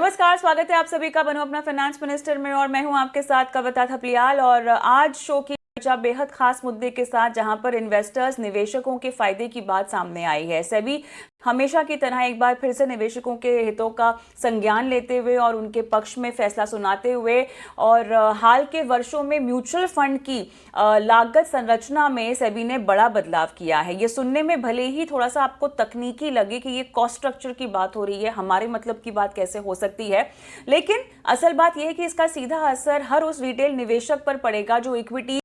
नमस्कार, स्वागत है आप सभी का बनो अपना फाइनेंस मिनिस्टर में। और मैं हूं आपके साथ कविता थपलियाल। और आज शो की चर्चा बेहद खास मुद्दे के साथ, जहां पर इन्वेस्टर्स निवेशकों के फायदे की बात सामने आई है। सेबी हमेशा की तरह एक बार फिर से निवेशकों के हितों का संज्ञान लेते हुए और उनके पक्ष में फैसला सुनाते हुए और हाल के वर्षों में म्यूचुअल फंड की लागत संरचना में सेबी ने बड़ा बदलाव किया है। ये सुनने में भले ही थोड़ा सा आपको तकनीकी लगे कि ये कॉस्ट स्ट्रक्चर की बात हो रही है, हमारे मतलब की बात कैसे हो सकती है, लेकिन असल बात यह है कि इसका सीधा असर हर उस रिटेल निवेशक पर पड़ेगा जो इक्विटी,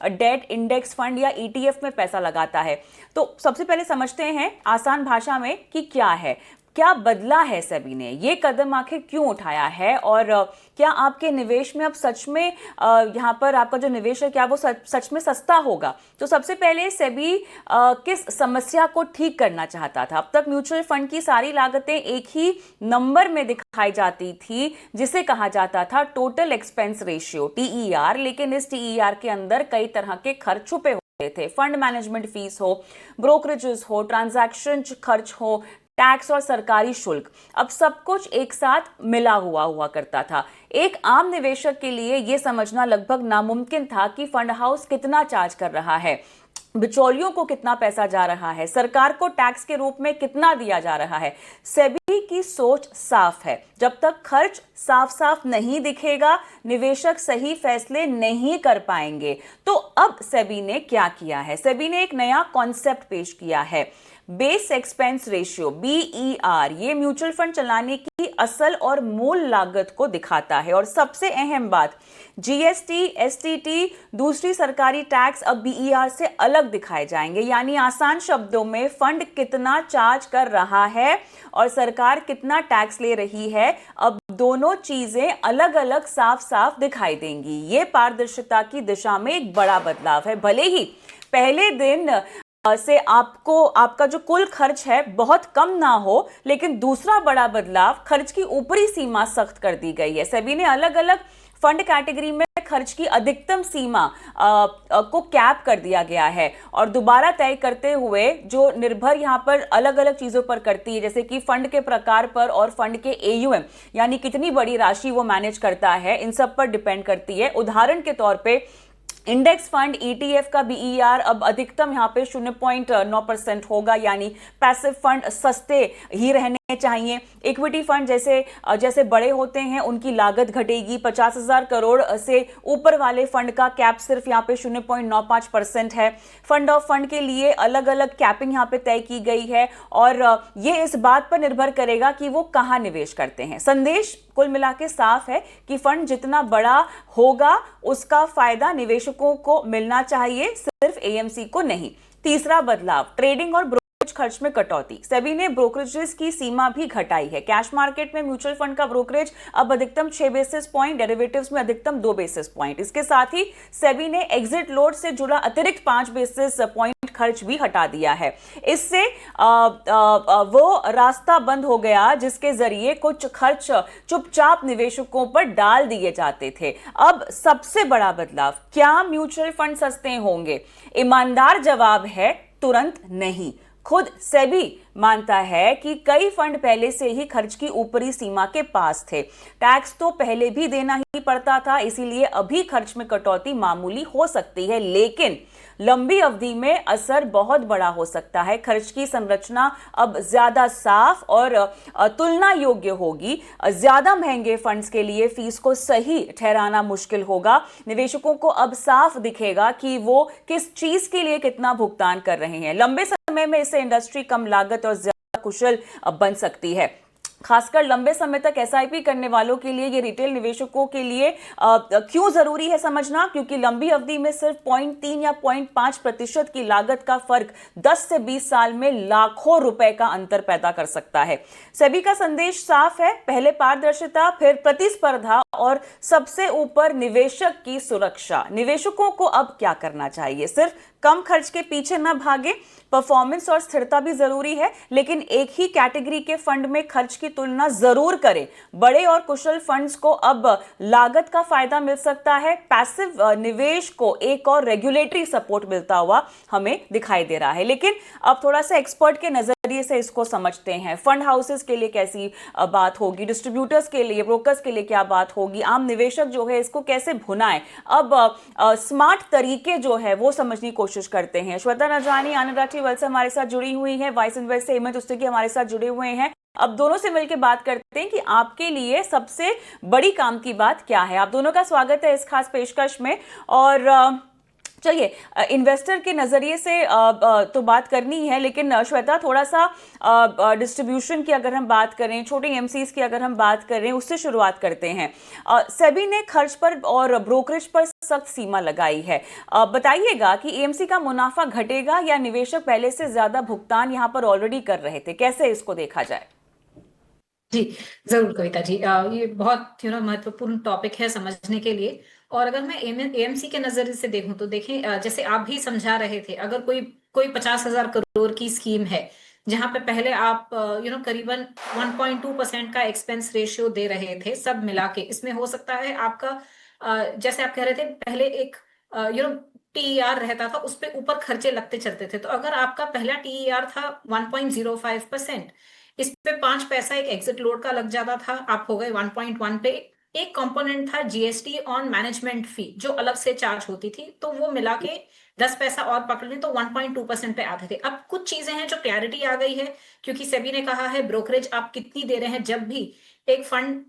डेट, इंडेक्स फंड या ईटीएफ में पैसा लगाता है। तो सबसे पहले समझते हैं आसान भाषा में कि क्या बदला है सेबी ने, ये कदम आखिर क्यों उठाया है, और क्या आपके निवेश में अब सच में यहाँ पर आपका जो निवेश है क्या वो सच में सस्ता होगा। तो सबसे पहले सेबी किस समस्या को ठीक करना चाहता था। अब तक म्यूचुअल फंड की सारी लागतें एक ही नंबर में दिखाई जाती थी, जिसे कहा जाता था टोटल एक्सपेंस रेशियो, टीईआर। लेकिन इस टीईआर के अंदर कई तरह के खर्च छुपे थे। फंड मैनेजमेंट फीस हो, ब्रोकरेजेस हो, ट्रांजैक्शन खर्च हो, टैक्स और सरकारी शुल्क, अब सब कुछ एक साथ मिला हुआ करता था। एक आम निवेशक के लिए यह समझना लगभग नामुमकिन था कि फंड हाउस कितना चार्ज कर रहा है, बिचौलियों को कितना पैसा जा रहा है, सरकार को टैक्स के रूप में कितना दिया जा रहा है। सेबी की सोच साफ है, जब तक खर्च साफ साफ नहीं दिखेगा निवेशक सही फैसले नहीं कर पाएंगे। तो अब सेबी ने क्या किया है, सेबी ने एक नया कॉन्सेप्ट पेश किया है, बेस एक्सपेंस रेशियो, बीईआर। ये म्यूचुअल फंड चलाने की असल और मूल लागत को दिखाता है। और सबसे अहम बात, जीएसटी, एसटीटी, दूसरी सरकारी टैक्स अब बीईआर से अलग दिखाए जाएंगे। यानी आसान शब्दों में फंड कितना चार्ज कर रहा है और सरकार कितना टैक्स ले रही है, अब दोनों चीजें अलग अलग साफ साफ दिखाई देंगी। ये पारदर्शिता की दिशा में एक बड़ा बदलाव है। भले ही पहले दिन से आपका जो कुल खर्च है बहुत कम ना हो, लेकिन दूसरा बड़ा बदलाव, खर्च की ऊपरी सीमा सख्त कर दी गई है। सेबी ने अलग अलग फंड कैटेगरी में खर्च की अधिकतम सीमा को कैप कर दिया गया है और दोबारा तय करते हुए, जो निर्भर यहां पर अलग अलग चीजों पर करती है, जैसे कि फंड के प्रकार पर और फंड के एयूएम, यानी कितनी बड़ी राशि वो मैनेज करता है, इन सब पर डिपेंड करती है। उदाहरण के तौर पे इंडेक्स फंड ईटीएफ का बीईआर अब अधिकतम यहां पे 0.9% होगा, यानी पैसिव फंड सस्ते ही रहने चाहिए। इक्विटी फंड जैसे बड़े होते हैं उनकी लागत घटेगी। 50,000 करोड़ से ऊपर वाले फंड का कैप सिर्फ यहां पे 0.95% है। फंड ऑफ फंड के लिए अलग अलग कैपिंग यहां पे तय की गई है और ये इस बात पर निर्भर करेगा कि वो कहां निवेश करते हैं। संदेश कुल मिला के साफ है कि फंड जितना बड़ा होगा उसका फायदा निवेशकों को मिलना चाहिए, सिर्फ एएमसी को नहीं। तीसरा बदलाव, ट्रेडिंग और खर्च में कटौती। सेबी ने ब्रोकरेजेस की सीमा भी घटाई है। कैश मार्केट में म्यूचुअल फंड का ब्रोकरेज अब अधिकतम 6 बेसिस पॉइंट, डेरिवेटिव्स में अधिकतम 2 बेसिस पॉइंट। इसके साथ ही सेबी ने एग्जिट लोड से जुड़ा अतिरिक्त 5 बेसिस पॉइंट खर्च भी हटा दिया है। इससे वो रास्ता बंद हो गया जिसके जरिए कुछ खर्च चुपचाप निवेशकों पर डाल दिए जाते थे। अब सबसे बड़ा बदलाव, क्या म्यूचुअल फंड सस्ते होंगे? ईमानदार जवाब है तुरंत नहीं। खुद सेबी मानता है कि कई फंड पहले से ही खर्च की ऊपरी सीमा के पास थे। टैक्स तो पहले भी देना ही पड़ता था, इसीलिए अभी खर्च में कटौती मामूली हो सकती है, लेकिन लंबी अवधि में असर बहुत बड़ा हो सकता है। खर्च की संरचना अब ज्यादा साफ और तुलना योग्य होगी। ज्यादा महंगे फंड्स के लिए फीस को सही ठहराना मुश्किल होगा। निवेशकों को अब साफ दिखेगा कि वो किस चीज के लिए कितना भुगतान कर रहे हैं। लंबे समय में इससे इंडस्ट्री कम लागत और ज्यादा कुशल बन सकती है। खासकर लंबे समय तक एसआईपी करने वालों के लिए, ये रिटेल निवेशकों के लिए क्यों जरूरी है समझना, क्योंकि लंबी अवधि में सिर्फ 0.3 या 0.5% की लागत का फर्क 10 से 20 साल में लाखों रुपए का अंतर पैदा कर सकता है। सेबी का संदेश साफ है, पहले पारदर्शिता, फिर प्रतिस्पर्धा और सबसे ऊपर निवेशक की सुरक्षा। निवेशकों को अब क्या करना चाहिए? सिर्फ कम खर्च के पीछे न भागे, परफॉर्मेंस और स्थिरता भी जरूरी है, लेकिन एक ही कैटेगरी के फंड में खर्च की तुलना जरूर करें। बड़े और कुशल फंड्स को अब लागत का फायदा मिल सकता है, पैसिव निवेश को एक और रेगुलेटरी सपोर्ट मिलता हुआ हमें दिखाई दे रहा है। लेकिन अब थोड़ा सा एक्सपर्ट के नजरिए से इसको समझते हैं। फंड हाउसेस के लिए कैसी बात होगी, डिस्ट्रीब्यूटर्स के लिए, ब्रोकर्स के लिए क्या बात होगी, आम निवेशक जो है इसको कैसे भुनाए। अब स्मार्ट तरीके जो है वो समझने की कोशिश करते हैं। श्वेता नरजानी आनंद वेल्थ से हमारे साथ जुड़ी हुई है, वाइस इन्वेस्ट से हेमंत उस्तेकी हमारे साथ जुड़े हुए हैं। अब दोनों से मिलकर बात करते हैं कि आपके लिए सबसे बड़ी काम की बात क्या है। आप दोनों का स्वागत है इस खास पेशकश में। और चलिए, इन्वेस्टर के नज़रिए से तो बात करनी है, लेकिन श्वेता थोड़ा सा डिस्ट्रीब्यूशन की अगर हम बात करें, छोटे एमसीज की अगर हम बात करें, उससे शुरुआत करते हैं। सेबी ने खर्च पर और ब्रोकरेज पर सख्त सीमा लगाई है। बताइएगा कि एएमसी का मुनाफा घटेगा या निवेशक पहले से ज़्यादा भुगतान यहाँ पर ऑलरेडी कर रहे थे, कैसे इसको देखा जाए? जी, जरूर कविता जी। ये बहुत महत्वपूर्ण टॉपिक है समझने के लिए। और अगर मैं एएमसी के नजरिए से देखूं तो देखें, जैसे आप भी समझा रहे थे, अगर कोई कोई 50,000 करोड़ की स्कीम है जहां पे पहले आप करीबन 1.2% का एक्सपेंस रेशियो दे रहे थे, सब मिला के इसमें हो सकता है आपका जैसे आप कह रहे थे पहले एक टीईआर रहता था, उस पर ऊपर खर्चे लगते चलते थे। तो अगर आपका पहला टीईआर था 1.05%, इस पे 5 पैसा एक एग्जिट लोड का लग जाता था, आप हो गए 1.1 पे। एक कंपोनेंट था जीएसटी ऑन मैनेजमेंट फी जो अलग से चार्ज होती थी, तो वो मिला के 10 पैसा और पकड़ लें तो 1.2% पे आते थे। अब कुछ चीजें हैं जो क्लैरिटी आ गई है, क्योंकि सेबी ने कहा है ब्रोकरेज आप कितनी दे रहे हैं। जब भी एक फंड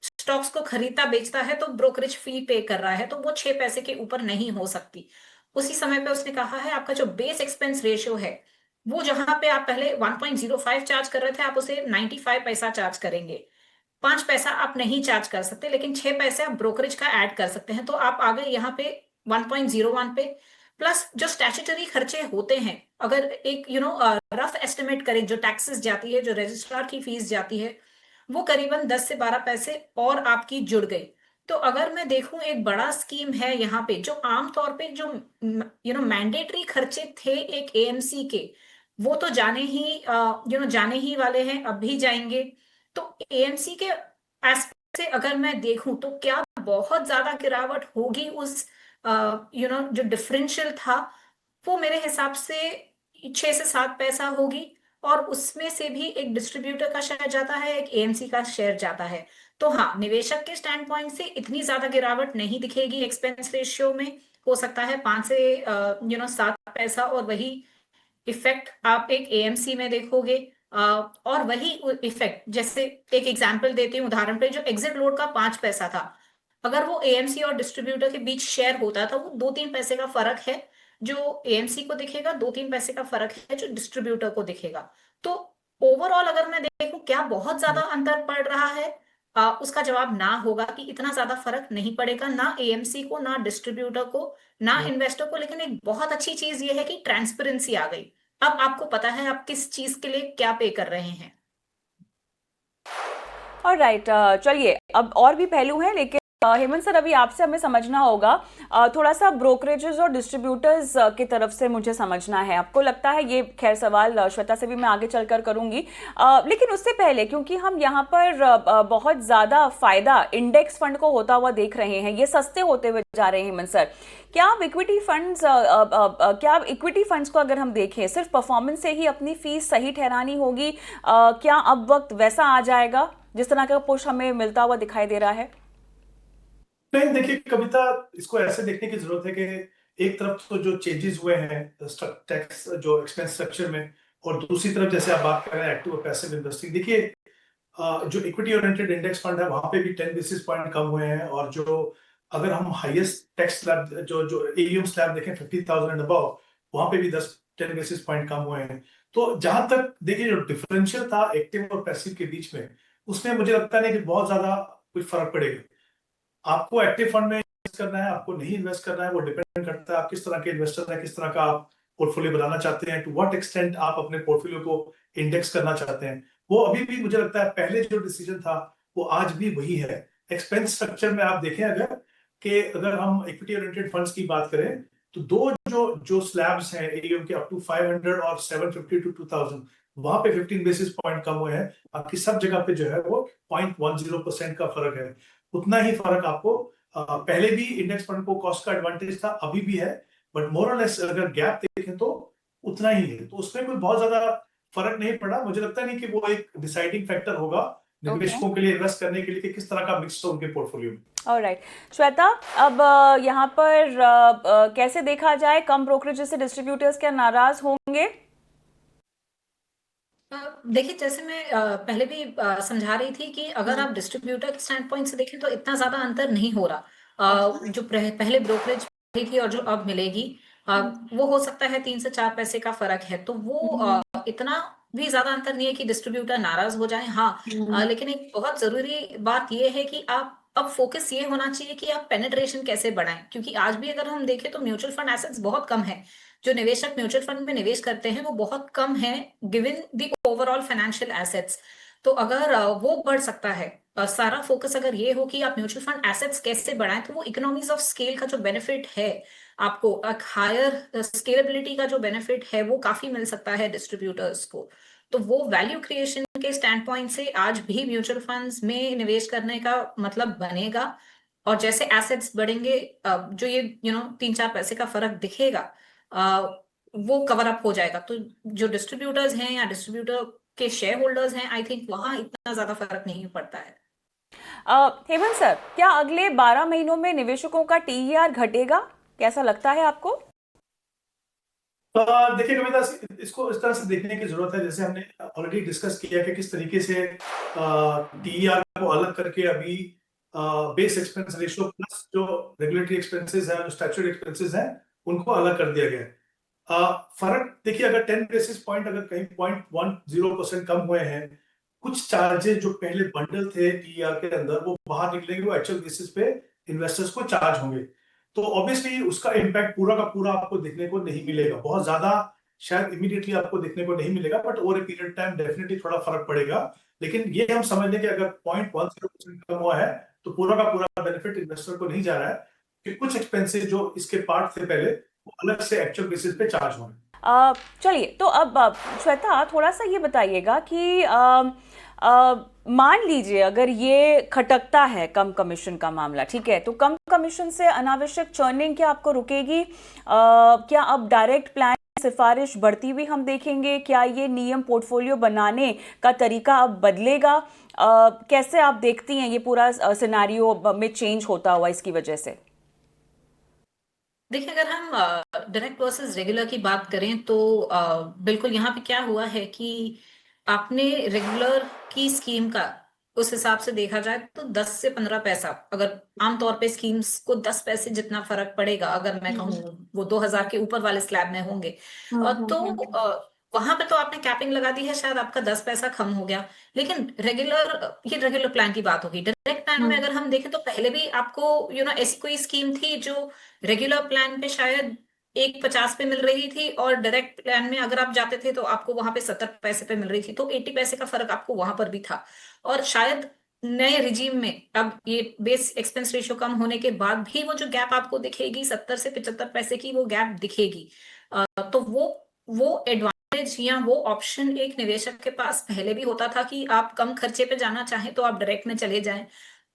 स्टॉक्स को खरीदता बेचता है तो ब्रोकरेज फी पे कर रहा है, तो वो 6 पैसे के ऊपर नहीं हो सकती। उसी समय पे उसने कहा है आपका जो बेस एक्सपेंस रेशियो है, वो जहां पे आप पहले 1.05 चार्ज कर रहे थे, आप उसे 95 पैसा चार्ज करेंगे। 5 पैसा आप नहीं चार्ज कर सकते, लेकिन 6 पैसे आप ब्रोकरेज का ऐड कर सकते हैं। तो आप आ गए यहाँ पे 1.01 पे। प्लस जो स्टैट्यूटरी खर्चे होते हैं, अगर एक रफ एस्टिमेट करें, जो टैक्सेस जाती है, जो रजिस्ट्रार की फीस जाती है, वो करीबन 10 से 12 पैसे और आपकी जुड़ गई। तो अगर मैं देखूं, एक बड़ा स्कीम है यहाँ पे, जो आमतौर पे जो मैंडेटरी खर्चे थे एक एएमसी के, वो तो जाने ही वाले हैं, अब भी जाएंगे। तो एएमसी के एस्पेक्ट से अगर मैं देखूं तो क्या बहुत ज्यादा गिरावट होगी उस जो डिफरेंशियल था, वो मेरे हिसाब से 6 से 7 पैसा होगी। और उसमें से भी एक डिस्ट्रीब्यूटर का शेयर जाता है, एक एएमसी का शेयर जाता है। तो हाँ, निवेशक के स्टैंड पॉइंट से इतनी ज्यादा गिरावट नहीं दिखेगी एक्सपेंस रेशियो में। हो सकता है 5 से 7 पैसा, और वही इफेक्ट आप एक एएमसी में देखोगे। और वही इफेक्ट, जैसे एक एग्जांपल देती हूँ, उदाहरण पे जो एग्जिट लोड का 5 पैसा था, अगर वो एएमसी और डिस्ट्रीब्यूटर के बीच शेयर होता था, वो 2-3 पैसे का फर्क है जो एएमसी को दिखेगा, 2-3 पैसे का फर्क है जो डिस्ट्रीब्यूटर को दिखेगा। तो ओवरऑल अगर मैं देखूं क्या बहुत ज्यादा अंतर पड़ रहा है, उसका जवाब ना होगा कि इतना ज्यादा फर्क नहीं पड़ेगा, ना एएमसी को, ना डिस्ट्रीब्यूटर को, ना इन्वेस्टर को। लेकिन एक बहुत अच्छी चीज ये है कि ट्रांसपेरेंसी आ गई। अब आपको पता है आप किस चीज के लिए क्या पे कर रहे हैं। और राइट, चलिए अब और भी पहलू हैं, लेकिन हेमंत सर अभी आपसे हमें समझना होगा, थोड़ा सा ब्रोकरेजेस और डिस्ट्रीब्यूटर्स की तरफ से मुझे समझना है। आपको लगता है ये, खैर सवाल श्वेता से भी मैं आगे चलकर करूंगी, लेकिन उससे पहले क्योंकि हम यहाँ पर बहुत ज़्यादा फायदा इंडेक्स फंड को होता हुआ देख रहे हैं, ये सस्ते होते हुए जा रहे हैं हेमंत सर, क्या आप इक्विटी फंड्स को अगर हम देखें, सिर्फ परफॉर्मेंस से ही अपनी फीस सही ठहरानी होगी? क्या अब वक्त वैसा आ जाएगा जिस तरह का पुश हमें मिलता हुआ दिखाई दे रहा है? नहीं, देखिए कविता, इसको ऐसे देखने की जरूरत है कि एक तरफ तो जो चेंजेस हुए हैं टैक्स जो एक्सपेंस स्ट्रक्चर में, और दूसरी तरफ जैसे आप बात कर रहे हैं एक्टिव और पैसिव इन्वेस्टिंग, देखिए जो इक्विटी ओरिएंटेड इंडेक्स फंड है वहां पे भी 10 बेसिस पॉइंट कम हुए हैं। और जो अगर हम हाईएस्ट टैक्स स्लैब जो एयूएम स्लैब देखें 50,000 एंड अबव, वहां पे भी 10 बेसिस पॉइंट कम हुए हैं। तो जहां तक देखिए जो डिफरेंशियल था एक्टिव और पैसिव के बीच में, उसमें मुझे लगता नहीं कि बहुत ज्यादा कुछ फर्क पड़ेगा। आपको एक्टिव फंड में इन्वेस्ट करना है, आपको नहीं इन्वेस्ट करना है, वो डिपेंड करता है आप किस तरह के इन्वेस्टर हैं, किस तरह का आप पोर्टफोलियो बनाना चाहते हैं, टू व्हाट एक्सटेंट आप अपने पोर्टफोलियो को इंडेक्स करना चाहते हैं। वो अभी भी मुझे लगता है पहले जो डिसीजन था वो आज भी वही है। एक्सपेंस स्ट्रक्चर में आप देखें, अगर हम इक्विटी ओरिएंटेड फंड्स की बात करें तो दो जो जो स्लैब्स हैं एयूएम के अप टू 500 और 750 टू 2000, वहां पे 15 बेसिस पॉइंट कम हुए हैं। बाकी सब जगह पे जो है वो 0.10% का फर्क है। उतना ही फर्क आपको पहले भी इंडेक्स फंड को कॉस्ट का एडवांटेज था, अभी भी है, बट मोर और लेस अगर गैप देखें तो उतना ही है। तो उसमें कोई बहुत ज्यादा फर्क नहीं पड़ा। मुझे लगता नहीं कि वो एक डिसाइडिंग फैक्टर होगा ओके, निवेशकों के लिए इन्वेस्ट करने के लिए कि किस तरह का मिक्स हो उनके पोर्टफोलियो में। ऑलराइट। श्वेता, अब यहाँ पर कैसे देखा जाए, कम ब्रोकरेज से डिस्ट्रीब्यूटर्स क्या नाराज होंगे? देखिए, जैसे मैं पहले भी समझा रही थी कि अगर आप डिस्ट्रीब्यूटर के स्टैंड पॉइंट से देखें तो इतना ज्यादा अंतर नहीं हो रहा। जो पहले ब्रोकरेज मिली थी और जो अब मिलेगी, वो हो सकता है 3 से 4 पैसे का फर्क है, तो वो इतना भी ज्यादा अंतर नहीं है कि डिस्ट्रीब्यूटर नाराज हो जाए। हाँ, लेकिन एक बहुत जरूरी बात यह है कि आप अब फोकस ये होना चाहिए कि आप पेनिट्रेशन कैसे बढ़ाएं, क्योंकि आज भी अगर हम देखें तो म्यूचुअल फंड एसेट्स बहुत कम है। जो निवेशक म्यूचुअल फंड में निवेश करते हैं वो बहुत कम है given the overall financial assets. तो अगर वो बढ़ सकता है, सारा फोकस अगर ये हो कि आप म्यूचुअल फंड एसेट्स कैसे बढ़ाएं, तो वो इकोनॉमीज ऑफ स्केल का जो बेनिफिट है, आपको एक हायर स्केलेबिलिटी का जो बेनिफिट है, वो काफी मिल सकता है डिस्ट्रीब्यूटर्स को। तो वो वैल्यू क्रिएशन के स्टैंड पॉइंट से आज भी म्यूचुअल फंड्स में निवेश करने का मतलब बनेगा। और जैसे एसेट्स बढ़ेंगे, जो ये 3-4 पैसे का फर्क दिखेगा, वो कवर अप हो जाएगा। तो जो डिस्ट्रीब्यूटर्स हैं या डिस्ट्रीब्यूटर के शेयर होल्डर्स हैं, आई थिंक वहां इतना ज्यादा फर्क नहीं पड़ता है। हेमंत सर, क्या अगले 12 महीनों में निवेशकों का टीईआर घटेगा? कैसा लगता है आपको? देखिए कविता, इसको इस तरह से देखने की जरूरत है, जैसे हमने ऑलरेडी डिस्कस किया कि किस तरीके से टीईआर को अलग करके अभी बेस एक्सपेंस रेशियो प्लस जो रेगुलेटरी एक्सपेंसेस हैं, जो स्टैट्यूटरी एक्सपेंसेस हैं, उनको अलग कर दिया गया है। फर्क देखिए, अगर 10 बेसिस पॉइंट अगर कहीं 0.10% कम हुए हैं, कुछ चार्जेस जो पहले बंडल थे टीईआर के अंदर वो बाहर निकलेंगे, वो एक्चुअल बेसिस पे इन्वेस्टर्स को चार्ज होंगे। तो ऑब्वियसली उसका इम्पैक्ट पूरा का पूरा आपको देखने को नहीं मिलेगा, बहुत ज्यादा शायद इमीडिएटली आपको देखने को नहीं मिलेगा, but over a period time definitely थोड़ा फर्क पड़ेगा। लेकिन ये हम समझ लें कि अगर 0.10% कम हुआ है तो पूरा का पूरा बेनिफिट इन्वेस्टर को नहीं जा रहा है, कि कुछ एक्सपेंसेस जो इसके पार्ट थे पहले वो अलग से एक्चुअल बेसिस पे चार्ज होंगे। चलिए, तो अब श्वेता, थोड़ा सा ये बताइएगा कि मान लीजिए अगर ये खटकता है कम कमीशन का मामला, ठीक है, तो कम कमीशन से अनावश्यक चर्निंग क्या आपको रुकेगी? क्या अब डायरेक्ट प्लान सिफारिश बढ़ती हुई हम देखेंगे? क्या ये नियम पोर्टफोलियो बनाने का तरीका अब बदलेगा? कैसे आप देखती हैं ये पूरा सिनारियो में चेंज होता हुआ इसकी वजह से? देखिए, अगर हम डायरेक्ट वर्सेस रेगुलर की बात करें तो बिल्कुल यहाँ पे क्या हुआ है कि आपने रेगुलर की स्कीम का उस हिसाब से देखा जाए तो 10 से 15 पैसा, अगर आमतौर पे स्कीम्स को 10 पैसे जितना फर्क पड़ेगा, अगर मैं कहूँ वो 2000 के ऊपर वाले स्लैब में होंगे, तो वहां पे तो आपने कैपिंग लगा दी है, शायद आपका 10 पैसा कम हो गया। लेकिन ये रेगुलर प्लान की बात होगी। डायरेक्ट प्लान में अगर हम देखें तो पहले भी आपको ऐसी कोई स्कीम थी जो रेगुलर प्लान पे शायद 1.50 पे मिल रही थी, और डायरेक्ट प्लान में अगर आप जाते थे तो आपको वहां पे 70 पैसे पे मिल रही थी, तो 80 पैसे का फर्क आपको वहां पर भी था। और शायद नए रिजीम में अब ये बेस एक्सपेंस रेशियो कम होने के बाद भी वो जो गैप आपको दिखेगी 70 से 75 पैसे की, वो गैप दिखेगी। तो वो एडवांटेज या वो ऑप्शन एक निवेशक के पास पहले भी होता था कि आप कम खर्चे पे जाना चाहें तो आप डायरेक्ट में चले जाएं।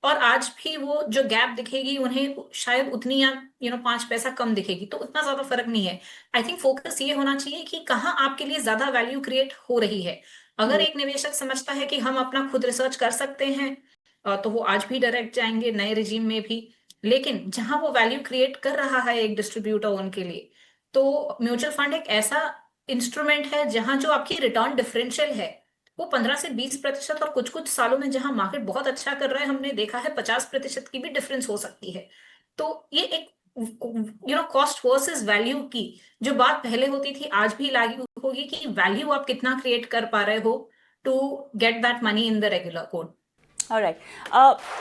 और आज भी वो जो गैप दिखेगी उन्हें शायद उतनी या 5 पैसा कम दिखेगी, तो उतना ज्यादा फर्क नहीं है। आई थिंक फोकस ये होना चाहिए कि कहाँ आपके लिए ज्यादा वैल्यू क्रिएट हो रही है। अगर एक निवेशक समझता है कि हम अपना खुद रिसर्च कर सकते हैं, तो वो आज भी डायरेक्ट जाएंगे नए रिजीम में भी। लेकिन जहां वो वैल्यू क्रिएट कर रहा है एक डिस्ट्रीब्यूटर उनके लिए, तो म्यूचुअल फंड एक ऐसा इंस्ट्रूमेंट है जहां जो आपकी रिटर्न डिफरेंशियल है वो 15 से 20%, और कुछ कुछ सालों में जहां मार्केट बहुत अच्छा कर रहा है हमने देखा है 50% की भी डिफरेंस हो सकती है। तो ये एक कॉस्ट वर्सेस वैल्यू की जो बात पहले होती थी आज भी लागू होगी, कि वैल्यू आप कितना क्रिएट कर पा रहे हो to get that money in the regular code. Alright.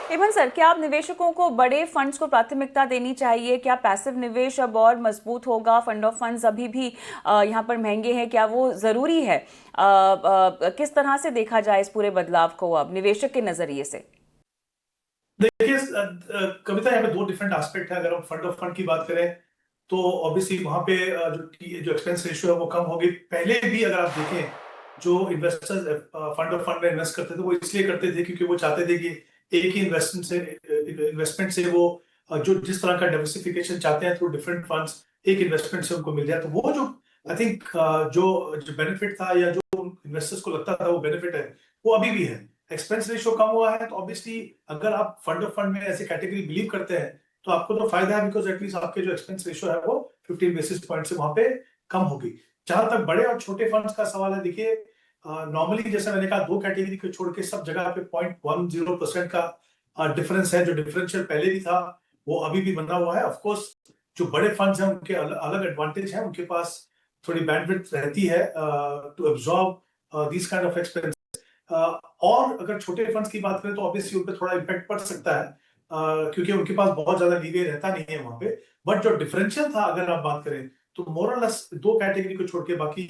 Hemant sir, क्या आप निवेशकों को बड़े फंड्स को प्राथमिकता देनी चाहिए? क्या पैसिव निवेश अब और मजबूत होगा? फंड ऑफ फंड्स अभी भी यहाँ पर महंगे हैं, क्या वो ज़रूरी है? किस तरह से देखा जाए इस पूरे बदलाव को अब निवेशक के नज़रिए से? देखिए कविता, यहाँ पे दो डिफरेंट एस्पेक्ट है। अगर हम फंड ऑफ फंड की बात करें तो ऑब्वियसली वहां पे जो एक्सपेंस रेशियो है वो कम होगी। पहले भी अगर आप देखें, जो इन्वेस्टर्स फंड ऑफ फंड में इन्वेस्ट करते थे वो इसलिए करते थे क्योंकि वो चाहते थे कि एक ही इन्वेस्टमेंट से वो जो जिस तरह का डाइवर्सिफिकेशन चाहते हैं थ्रू डिफरेंट फंड्स, एक इन्वेस्टमेंट से उनको मिल जाए। तो वो जो आई थिंक जो बेनिफिट था या जो इन्वेस्टर्स को लगता था वो बेनिफिट है, वो अभी भी है। एक्सपेंस रेशियो कम हुआ है तो ऑब्वियसली अगर आप फंड ऑफ फंड में ऐसे कैटेगरी बिलीव करते हैं तो आपको तो फायदा है, बिकॉज एटलीस्ट आपके जो एक्सपेंस रेशियो है वो 15 बेसिस पॉइंट से वहां पे कम होगी। जहां तक बड़े और छोटे फंड्स का सवाल है, देखिए नॉर्मली जैसे मैंने कहा, दो कैटेगरी को छोड़ के सब जगह पे 0.10% का डिफरेंस है। जो डिफरेंशियल पहले भी था वो अभी भी बना हुआ है। ऑफ कोर्स जो बड़े फंड्स हैं उनके अलग एडवांटेज है, उनके पास थोड़ी बैंडविड्थ रहती है to absorb this kind of expense. और अगर छोटे फंड्स की बात करें तो ऑब्वियसली उन पर थोड़ा इम्पैक्ट पड़ सकता है क्योंकि उनके पास बहुत ज्यादा लीवे रहता नहीं है वहां पे। बट जो डिफरेंशियल था अगर आप बात करें तो मोर और लेस दो कैटेगरी को छोड़ के बाकी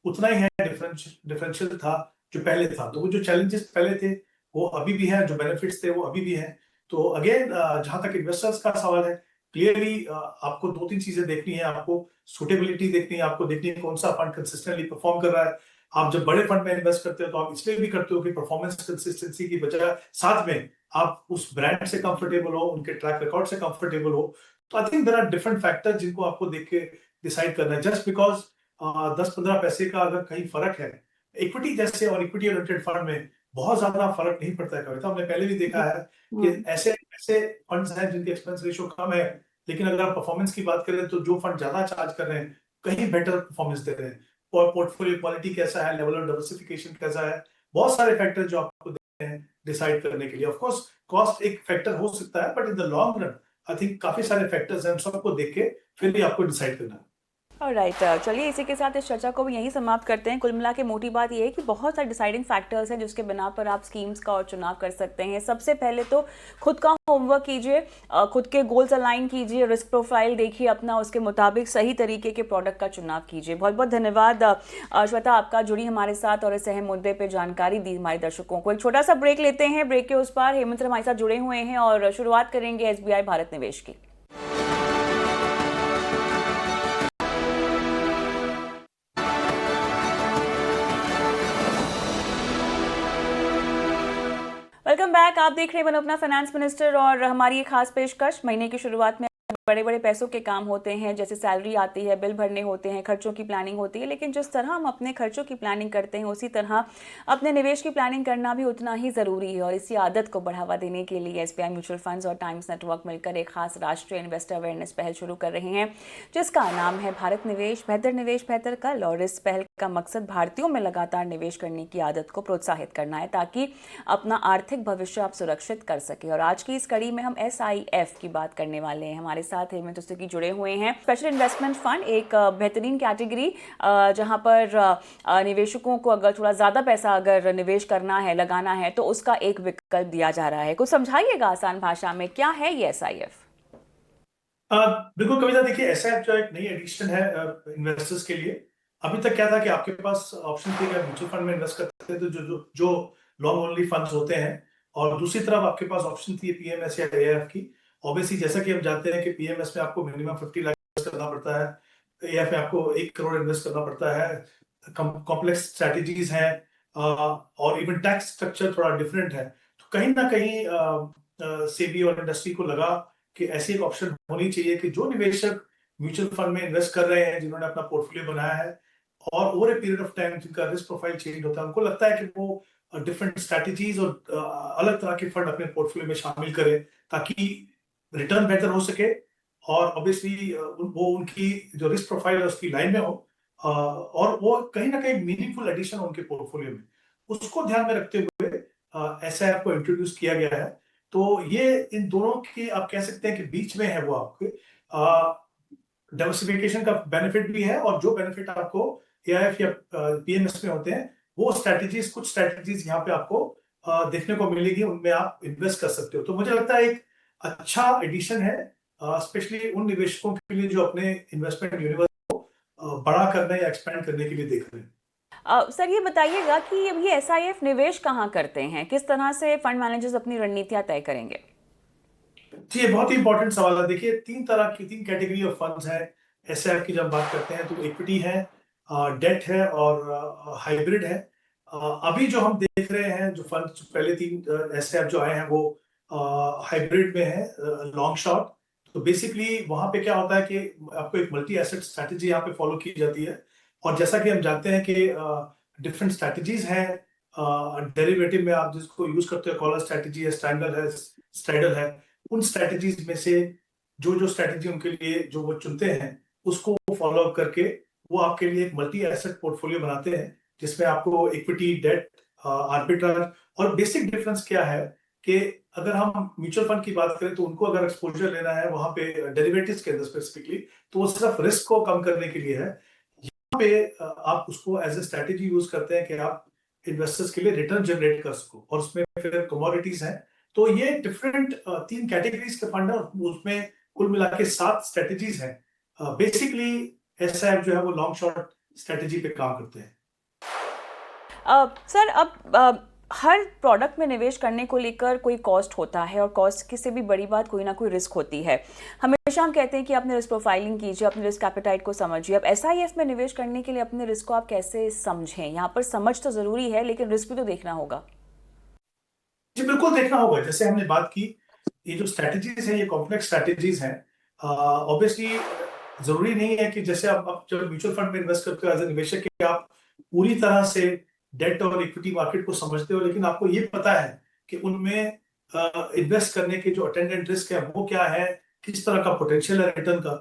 उतना ही है डिफरेंशियल था जो पहले था। तो वो जो चैलेंजेस पहले थे वो अभी भी है, जो बेनिफिट्स थे वो अभी भी है। तो अगेन जहां तक इन्वेस्टर्स का सवाल है, क्लियरली आपको दो तीन चीजें देखनी है। आपको सुटेबिलिटी देखनी है, आपको देखनी है कौन सा फंड कंसिस्टेंटली परफॉर्म कर रहा है। आप जब बड़े फंड में इन्वेस्ट करते हो तो आप इसलिए भी करते हो कि परफॉर्मेंस कंसिस्टेंसी की वजह साथ में आप उस ब्रांड से कंफर्टेबल हो, उनके ट्रैक रिकॉर्ड से कंफर्टेबल हो। तो I think there are different factors जिनको आपको देख के डिसाइड करना है। जस्ट बिकॉज 10-15 पैसे का अगर कहीं फर्क है, इक्विटी जैसे और इक्विटी ओरिएंटेड फंड में बहुत ज्यादा फर्क नहीं पड़ता है कविता। हमने पहले भी देखा है कि ऐसे ऐसे फंड्स हैं जिनके एक्सपेंस रेशियो कम है, लेकिन अगर आप परफॉर्मेंस की बात करें तो जो फंड ज्यादा चार्ज कर रहे हैं कहीं बेटर परफॉर्मेंस दे रहे हैं। और पोर्टफोलियो क्वालिटी कैसा है, लेवल ऑफ डाइवर्सिफिकेशन कैसा है, बहुत सारे फैक्टर जो आपको देखते हैं डिसाइड करने के लिए। ऑफ कोर्स कॉस्ट एक फैक्टर हो सकता है, but in the long run I think काफी सारे फैक्टर्स हैं, उन सबको देख के फिर भी आपको डिसाइड करना है। राइट, चलिए इसी के साथ इस चर्चा को भी यहीं समाप्त करते हैं। कुल मिला के मोटी बात यह है कि बहुत सारे डिसाइडिंग फैक्टर्स हैं जिसके बिना पर आप स्कीम्स का और चुनाव कर सकते हैं। सबसे पहले तो खुद का होमवर्क कीजिए, खुद के गोल्स अलाइन कीजिए, रिस्क प्रोफाइल देखिए अपना, उसके मुताबिक सही तरीके के प्रोडक्ट का चुनाव कीजिए। बहुत बहुत धन्यवाद श्वेता आपका जुड़ी हमारे साथ और इस अहम मुद्दे पर जानकारी दी हमारे दर्शकों को। एक छोटा सा ब्रेक लेते हैं, ब्रेक के उस पार हेमंत हमारे साथ जुड़े हुए हैं और शुरुआत करेंगे SBI भारत निवेश की। वेलकम बैक, आप देख रहे हैं वन अपना फाइनेंस मिनिस्टर और हमारी ये खास पेशकश। महीने की शुरुआत में बड़े बड़े पैसों के काम होते हैं, जैसे सैलरी आती है, बिल भरने होते हैं, खर्चों की प्लानिंग होती है। लेकिन जिस तरह हम अपने खर्चों की प्लानिंग करते हैं उसी तरह अपने निवेश की प्लानिंग करना भी उतना ही ज़रूरी है। और इसी आदत को बढ़ावा देने के लिए SBI म्यूचुअल फंड्स और टाइम्स नेटवर्क मिलकर एक खास राष्ट्रीय इन्वेस्टर अवेयरनेस पहल शुरू कर रहे हैं जिसका नाम है भारत निवेश, बेहतर कल। और इस पहल का मकसद भारतीयों में लगातार निवेश करने की आदत को प्रोत्साहित करना है ताकि अपना आर्थिक भविष्य आप सुरक्षित कर सके। और आज की इस कड़ी में हम SIF की बात करने वाले हैं। हमारे साथ हेमंत की जुड़े हुए हैं। स्पेशल इन्वेस्टमेंट फंड एक बेहतरीन कैटेगरी जहां पर निवेशकों को अगर थोड़ा ज्यादा पैसा अगर निवेश करना है, लगाना है, तो उसका एक विकल्प दिया जा रहा है। कुछ समझाइएगा आसान भाषा में, क्या है ये SIF? बिल्कुल कविता, देखिए SIF जो एक नई एडिशन है इन्वेस्टर्स के लिए। अभी तक क्या था कि आपके पास ऑप्शन थी कि म्यूचुअल फंड में इन्वेस्ट करते थे तो जो लॉन्ग ओनली फंड्स होते हैं, और दूसरी तरफ आपके पास ऑप्शन थी PMS या AIF की। ऑब्वियसली जैसा कि हम जानते हैं कि PMS में आपको मिनिमम 50 लाख इन्वेस्ट करना पड़ता है, AIF में आपको 1 करोड़ इन्वेस्ट करना पड़ता है। कॉम्प्लेक्स स्ट्रैटेजीज हैं और इवन टैक्स स्ट्रक्चर थोड़ा डिफरेंट है। तो कहीं ना कहीं सेबी और इंडस्ट्री को लगा कि ऐसी एक ऑप्शन होनी चाहिए कि जो निवेशक म्यूचुअल फंड में इन्वेस्ट कर रहे हैं, जिन्होंने अपना पोर्टफोलियो बनाया है और over a period of time जिनका रिस्क प्रोफाइल चेंज होता है, उनको लगता है कि वो डिफरेंट स्ट्रैटेजीज और अलग तरह के फंड अपने पोर्टफोलियो में शामिल करें ताकि रिटर्न बेहतर हो सके और ऑब्वियसली वो उनकी जो रिस्क प्रोफाइल है उसकी लाइन में हो और वो कहीं ना कहीं मीनिंगफुल एडिशन उनके पोर्टफोलियो में, उसको ध्यान में रखते हुए SIF को इंट्रोड्यूस किया गया है। तो ये इन दोनों के आप कह सकते हैं कि बीच में है, वो आपके डाइवर्सिफिकेशन का बेनिफिट भी है और जो बेनिफिट आपको AIF या PMS में होते हैं वो स्ट्रैटेजीज, कुछ स्ट्रैटेजीज यहाँ पे आपको देखने को मिलेगी, उनमें आप इन्वेस्ट कर सकते हो। तो मुझे लगता है एक अच्छा एडिशन है, स्पेशली उन निवेशकों के लिए जो अपने इन्वेस्टमेंट यूनिवर्स को बड़ा करने या एक्सपेंड करने के लिए देख रहे हैं। सर ये बताइएगा कि ये SIF निवेश कहाँ करते हैं, किस तरह से फंड मैनेजर्स अपनी रणनीतियां तय करेंगे? जी, ये बहुत ही इंपॉर्टेंट सवाल है। देखिए तीन कैटेगरी ऑफ फंड्स हैं एसआईएफ की जब बात करते हैं तो इक्विटी है, डेट है और हाइब्रिड है। अभी जो हम देख रहे हैं जो फंड पहले 3 एसआईएफ जो आए हैं वो हाइब्रिड में है, लॉन्ग शॉर्ट। तो बेसिकली वहां पे क्या होता है कि आपको एक मल्टी एसेट स्ट्रैटेजी यहाँ पे फॉलो की जाती है। और जैसा कि हम जानते हैं कि डिफरेंट स्ट्रैटेजीज हैं, डेरिवेटिव में आप जिसको यूज करते हो, कॉलर स्ट्रैटेजी है, स्ट्रैंगल है, स्ट्राइडल है। उन स्ट्रैटेजीज में से जो जो स्ट्रैटेजी उनके लिए जो वो चुनते हैं उसको फॉलो अप करके वो आपके लिए एक मल्टी एसेट पोर्टफोलियो बनाते हैं, जिसमें आपको इक्विटी, डेट, आर्बिट्राज। और बेसिक डिफरेंस क्या है कि अगर हम म्यूचुअल फंड की बात करें तो उनको अगर एक्सपोजर लेना है वहां पे डेरिवेटिव्स के अंदर स्पेसिफिकली, तो वो सिर्फ रिस्क को कम करने के लिए है। यहाँ पे आप उसको एज ए स्ट्रैटेजी यूज करते हैं कि आप इन्वेस्टर्स के लिए रिटर्न जनरेट कर सको, और उसमें फिर कमोडिटीज हैं। तो ये डिफरेंट 3 कैटेगरीज के फंड है, उसमें कुल मिला के 7 स्ट्रेटेजीज हैं। बेसिकली एसआईएफ जो है वो लॉन्ग शॉर्ट स्ट्रेटेजी पे काम करते हैं। सर, अब हर प्रोडक्ट में निवेश करने को लेकर कोई कॉस्ट होता है, और कॉस्ट की से भी बड़ी बात कोई ना कोई रिस्क होती है। हमेशा हम कहते हैं कि अपने रिस्क प्रोफाइलिंग कीजिए, अपने रिस्क एपेटाइट को समझिए। अब एसआईएफ में निवेश करने के लिए अपने रिस्क को आप कैसे समझें? यहाँ पर समझ तो जरूरी है, लेकिन रिस्क भी तो देखना होगा। जी बिल्कुल देखना होगा। जैसे हमने बात की, ये जो स्ट्रैटेजीज है ये कॉम्प्लेक्स स्ट्रैटेजीज हैं। ऑब्वियसली जरूरी नहीं है कि जैसे आप जब म्यूचुअल फंड में इन्वेस्ट करते हो एज ए निवेशक कि आप पूरी तरह से डेट और इक्विटी मार्केट को समझते हो, लेकिन आपको ये पता है कि उनमें इन्वेस्ट करने के जो अटेंडेंट रिस्क है वो क्या है, किस तरह का पोटेंशियल है रिटर्न का।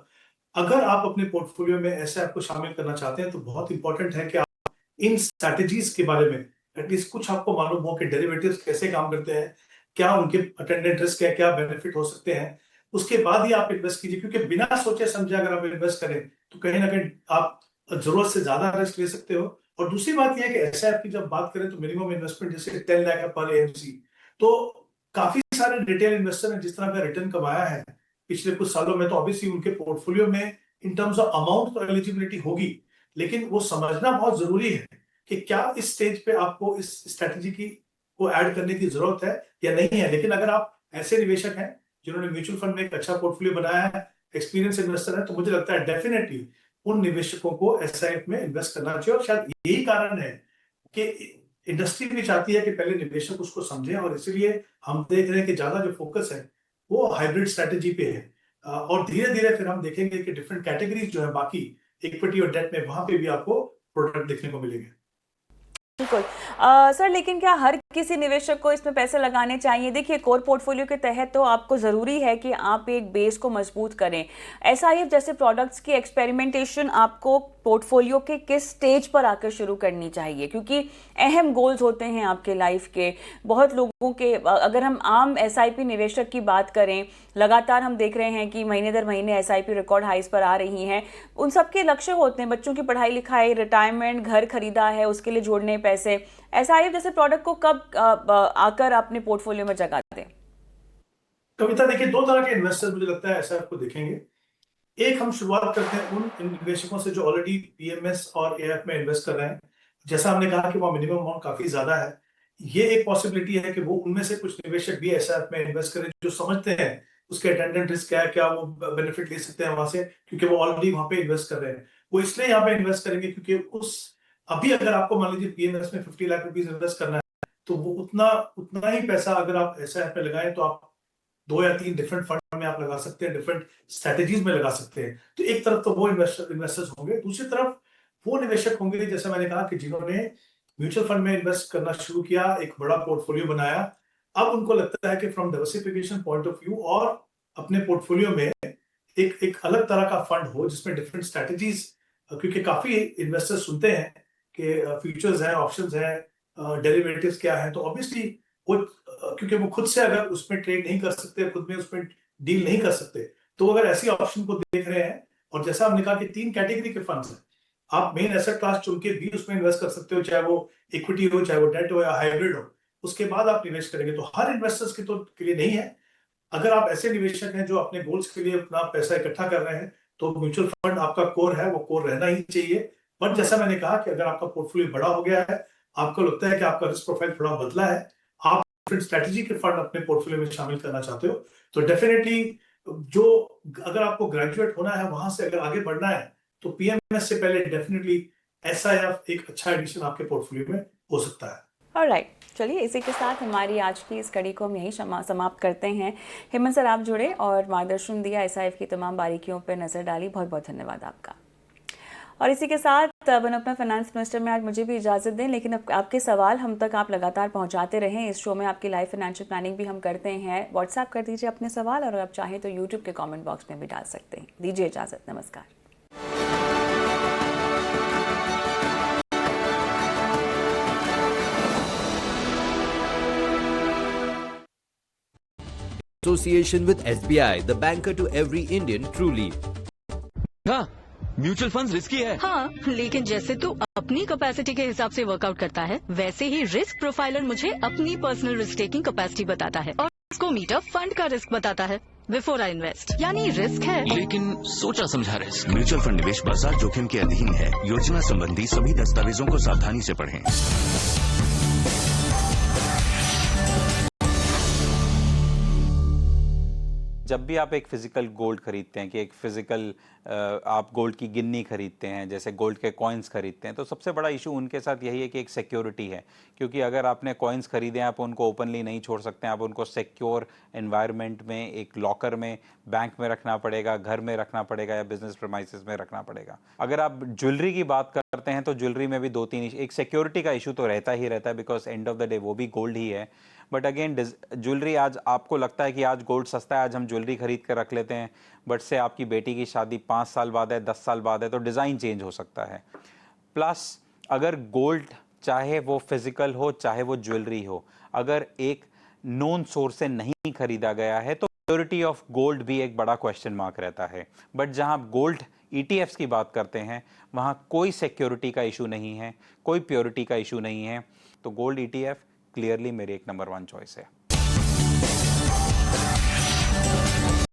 अगर आप अपने पोर्टफोलियो में ऐसे आपको शामिल करना चाहते हैं तो बहुत इंपॉर्टेंट है कि आप इन स्ट्रैटेजीज के बारे में एटलीस्ट कुछ आपको मालूम हो कि डेरिवेटिव्स कैसे काम करते हैं, क्या उनके अटेंडेंट रिस्क है, क्या बेनिफिट हो सकते हैं। उसके बाद ही आप इन्वेस्ट कीजिए, क्योंकि बिना सोचे समझे अगर आप इन्वेस्ट करें तो कहीं ना कहीं आप जरूरत से ज्यादा रिस्क ले सकते हो। और दूसरी बात यह है कि एसआईएफ की जब बात करें तो मिनिमम इन्वेस्टमेंट जैसे 10 लाख है पर एएमसी। तो काफी सारे रिटेल इन्वेस्टर ने जिस तरह का रिटर्न कमाया है पिछले कुछ सालों में, तो ऑब्वियसली उनके पोर्टफोलियो में इन टर्म्स ऑफ अमाउंट तो एलिजिबिलिटी होगी, लेकिन वो समझना बहुत जरूरी है कि क्या इस स्टेज पे आपको इस स्ट्रेटेजी की को ऐड करने की जरूरत है या नहीं है। लेकिन अगर आप ऐसे निवेशक हैं जिन्होंने म्यूचुअल फंड में एक अच्छा पोर्टफोलियो बनाया है, एक्सपीरियंस इन्वेस्टर है, तो मुझे लगता है डेफिनेटली उन निवेशकों को एसआईएफ में इन्वेस्ट करना चाहिए। और शायद यही कारण है कि इंडस्ट्री भी चाहती है कि पहले निवेशक उसको समझें, और इसीलिए हम देख रहे हैं कि ज्यादा जो फोकस है वो हाइब्रिड स्ट्रेटेजी पे है। और धीरे धीरे फिर हम देखेंगे कि डिफरेंट कैटेगरीज जो है बाकी इक्विटी और डेट में वहां पे भी आपको प्रोडक्ट देखने को मिलेंगे। बिल्कुल। सर, लेकिन क्या हर किसी निवेशक को इसमें पैसे लगाने चाहिए? देखिए, कोर पोर्टफोलियो के तहत तो आपको ज़रूरी है कि आप एक बेस को मजबूत करें। एसआईएफ जैसे प्रोडक्ट्स की एक्सपेरिमेंटेशन आपको पोर्टफोलियो के किस स्टेज पर आकर शुरू करनी चाहिए? क्योंकि अहम गोल्स होते हैं आपके लाइफ के। बहुत लोगों के, अगर हम आम एसआईपी निवेशक की बात करें, लगातार हम देख रहे हैं कि महीने दर महीने एसआईपी रिकॉर्ड हाइस पर आ रही हैं। उन सबके लक्ष्य होते हैं बच्चों की पढ़ाई लिखाई, रिटायरमेंट, घर खरीदा है उसके लिए जोड़ने पैसे। एसआईएफ जैसे प्रोडक्ट को कब आकर अपने पोर्टफोलियो में जगह दें? कविता, देखिए 2 तरह के इन्वेस्टर मुझे लगता है ऐसा आपको दिखेंगे। एक, हम शुरुआत करते हैं उन निवेशकों से जो ऑलरेडी पीएमएस और एएफ में इन्वेस्ट कर रहे हैं। जैसा हमने कहा कि वो मिनिमम अमाउंट काफी ज्यादा है, ये एक पॉसिबिलिटी है कि वो उनमें से कुछ निवेशक भी एसआईएफ में इन्वेस्ट करें जो समझते हैं उसके अटेंडेंट रिस्क क्या है, क्या वो बेनिफिट ले सकते हैं वहां से, क्योंकि वो ऑलरेडी वहां पे इन्वेस्ट कर रहे हैं। वो इसलिए यहाँ पे इन्वेस्ट करेंगे क्योंकि उस अभी अगर आपको मान लीजिए पीएमएस में 50 लाख रुपीज इन्वेस्ट करना है, तो वो उतना उतना ही पैसा अगर आप एसआईएफ में लगाएं तो आप 2 या 3 डिफरेंट फंड में आप लगा सकते हैं, डिफरेंट स्ट्रेटेजीज में लगा सकते हैं। तो एक तरफ तो वो इन्वेस्टर्स होंगे, दूसरी तरफ वो निवेशक होंगे जैसे मैंने कहा कि जिन्होंने म्यूचुअल फंड में इन्वेस्ट करना शुरू किया, एक बड़ा पोर्टफोलियो बनाया। अब उनको लगता है कि from diversification point of view और अपने पोर्टफोलियो में एक एक अलग तरह का फंड हो जिसमें डिफरेंट स्ट्रेटेजीज, क्योंकि काफी इन्वेस्टर्स सुनते हैं कि फ्यूचर्स हैं, ऑप्शंस हैं, डेरिवेटिव्स क्या है, तो ऑब्वियसली वो क्योंकि वो खुद से अगर उसमें ट्रेड नहीं कर सकते, खुद में उसमें डील नहीं कर सकते, तो अगर ऐसी ऑप्शन को देख रहे हैं, और जैसा हमने कहा कि 3 कैटेगरी के फंड्स हैं, आप मेन एसेट क्लास चुन के भी उसमें इन्वेस्ट कर सकते हो, चाहे वो इक्विटी हो, चाहे वो डेट हो या हाइब्रिड हो। उसके बाद आप निवेश करेंगे, तो हर इन्वेस्टर्स के लिए नहीं है। अगर आप ऐसे निवेशक हैं जो अपने गोल्स के लिए अपना पैसा इकट्ठा कर रहे हैं, तो म्यूचुअल फंड आपका कोर है, वो कोर रहना ही चाहिए। बट जैसा मैंने कहा कि अगर आपका पोर्टफोलियो बड़ा हो गया है, आपको लगता है कि आपका रिस्क प्रोफाइल थोड़ा बदला है, आप डिफरेंट स्ट्रेटेजी के फंड अपने पोर्टफोलियो में शामिल करना चाहते हो, तो डेफिनेटली जो अगर आपको ग्रेजुएट होना है वहां से अगर आगे बढ़ना है तो पीएमएस से पहले डेफिनेटली एसआईएफ एक अच्छा एडिशन आपके पोर्टफोलियो में हो सकता है। ऑलराइट, चलिए इसी के साथ हमारी आज की इस कड़ी को हम यही समाप्त करते हैं। हेमंत सर आप जुड़े और मार्गदर्शन दिया, एसआईएफ की तमाम बारीकियों पर नजर डाली, बहुत बहुत धन्यवाद आपका। और इसी के साथ बनो अपना फाइनेंस मिनिस्टर में आज मुझे भी इजाज़त दें, लेकिन आपके सवाल हम तक आप लगातार पहुंचाते रहें। इस शो में आपकी लाइव फाइनेंशियल प्लानिंग भी हम करते हैं। व्हाट्सएप कर दीजिए अपने सवाल, और आप चाहें तो यूट्यूब के कमेंट बॉक्स में भी डाल सकते हैं। दीजिए इजाज़त, नमस्कार। Association with SBI, the banker to every Indian, truly. हाँ, म्यूचुअल फंड्स रिस्की है। हाँ, लेकिन जैसे तू अपनी कैपेसिटी के हिसाब से वर्कआउट करता है, वैसे ही रिस्क प्रोफाइलर मुझे अपनी पर्सनल रिस्क टेकिंग कैपेसिटी बताता है और इसको मीटर फंड का रिस्क बताता है बिफोर आई इन्वेस्ट। यानी रिस्क है, लेकिन सोचा समझा रिस्क। म्यूचुअल फंड निवेश बाजार जोखिम के अधीन है। योजना संबंधी सभी दस्तावेजों को सावधानी से पढ़ें। जब भी आप एक फिजिकल गोल्ड खरीदते हैं कि एक फिजिकल आप गोल्ड की गिन्नी खरीदते हैं, जैसे गोल्ड के कॉइन्स खरीदते हैं, तो सबसे बड़ा इशू उनके साथ यही है कि एक सिक्योरिटी है। क्योंकि अगर आपने कॉइन्स खरीदे हैं, आप उनको ओपनली नहीं छोड़ सकते हैं, आप उनको सिक्योर एनवायरनमेंट में, एक लॉकर में, बैंक में रखना पड़ेगा, घर में रखना पड़ेगा या बिजनेस प्रेमाइसेस में रखना पड़ेगा। अगर आप ज्वेलरी की बात करते हैं तो ज्वेलरी में भी 2-3 एक सिक्योरिटी का इशू तो रहता ही रहता है, because end of the day वो भी गोल्ड ही है। बट अगेन ज्वेलरी, आज आपको लगता है कि आज गोल्ड सस्ता है, आज हम ज्वेलरी खरीद कर रख लेते हैं, बट से आपकी बेटी की शादी 5 साल बाद है, 10 साल बाद है, तो डिज़ाइन चेंज हो सकता है। प्लस अगर गोल्ड चाहे वो फिजिकल हो चाहे वो ज्वेलरी हो, अगर एक नोन सोर्स से नहीं खरीदा गया है तो सिक्योरिटी ऑफ गोल्ड भी एक बड़ा क्वेश्चन मार्क रहता है। बट जहां गोल्ड ETFs की बात करते हैं वहां कोई सिक्योरिटी का इशू नहीं है, कोई प्योरिटी का इशू नहीं है, तो गोल्ड ETF क्लियरली मेरी एक नंबर 1 चॉइस है।